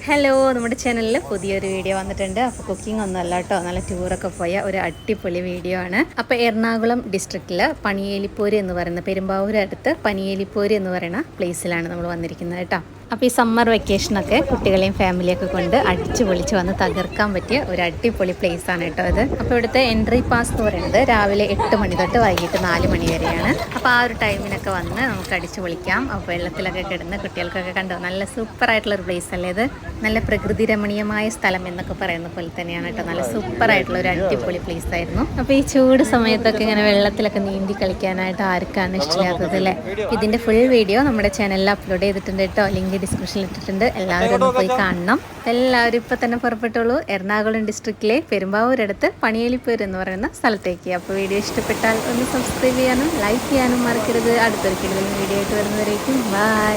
Hello, നമ്മുടെ ചാനലിൽ പുതിയൊരു വീഡിയോ വന്നിട്ടുണ്ട്. അപ്പോൾ കുക്കിംഗ് ഒന്നുമല്ല കേട്ടോ, നല്ല ടൂറൊക്കെ പോയ ഒരു അടിപൊളി വീഡിയോ ആണ്. അപ്പോൾ എറണാകുളം ഡിസ്ട്രിക്റ്റിൽ പണിയേലിപ്പോര് എന്ന് പറയുന്ന, പെരുമ്പാവൂർ അടുത്ത് പനിയേലിപ്പോര് എന്ന് പറയുന്ന പ്ലേസിലാണ് നമ്മൾ വന്നിരിക്കുന്നത് കേട്ടോ. അപ്പോൾ ഈ സമ്മർ വെക്കേഷനൊക്കെ കുട്ടികളെയും ഫാമിലിയൊക്കെ കൊണ്ട് അടിച്ച് പൊളിച്ച് വന്ന് തകർക്കാൻ പറ്റിയ ഒരു അടിപൊളി പ്ലേസ് ആണ് കേട്ടോ ഇത്. അപ്പോൾ ഇവിടുത്തെ എൻട്രി പാസ് എന്ന് പറയുന്നത് രാവിലെ 8 മണി തൊട്ട് വൈകിട്ട് 4 മണി വരെയാണ്. അപ്പോൾ ആ ഒരു ടൈമിനൊക്കെ വന്ന് നമുക്ക് അടിച്ച് പൊളിക്കാം. അപ്പോൾ വെള്ളത്തിലൊക്കെ കിടന്ന് കുട്ടികൾക്കൊക്കെ കണ്ടോ, നല്ല സൂപ്പറായിട്ടുള്ളൊരു പ്ലേസ് അല്ലേ ഇത്. നല്ല പ്രകൃതി രമണീയമായ സ്ഥലം എന്നൊക്കെ പറയുന്ന പോലെ തന്നെയാണ് കേട്ടോ. നല്ല സൂപ്പറായിട്ടുള്ള ഒരു അടിപൊളി പ്ലേസ് ആയിരുന്നു. അപ്പോൾ ഈ ചൂട് സമയത്തൊക്കെ ഇങ്ങനെ വെള്ളത്തിലൊക്കെ നീന്തി കളിക്കാനായിട്ട് ആർക്കാണ് ഇഷ്ടമില്ലാത്തത് അല്ലേ. ഇതിൻ്റെ ഫുൾ വീഡിയോ നമ്മുടെ ചാനലിൽ അപ്ലോഡ് ചെയ്തിട്ടുണ്ട് കേട്ടോ. ലിങ്ക് ഡിസ്ക്രിപ്ഷനിൽ ഇട്ടിട്ടുണ്ട്. എല്ലാവരും ഒന്ന് പോയി കാണണം. എല്ലാവരും ഇപ്പം തന്നെ പുറപ്പെട്ടുള്ളൂ എറണാകുളം ഡിസ്ട്രിക്റ്റിലെ പെരുമ്പാവൂരടുത്ത് പണിയേലിപ്പോര് എന്ന് പറയുന്ന സ്ഥലത്തേക്ക്. അപ്പോൾ വീഡിയോ ഇഷ്ടപ്പെട്ടാൽ ഒന്ന് സബ്സ്ക്രൈബ് ചെയ്യാനും ലൈക്ക് ചെയ്യാനും മറക്കരുത്. അടുത്തൊരു വീഡിയോ ആയിട്ട് വരുന്നവരേക്കും ബൈ.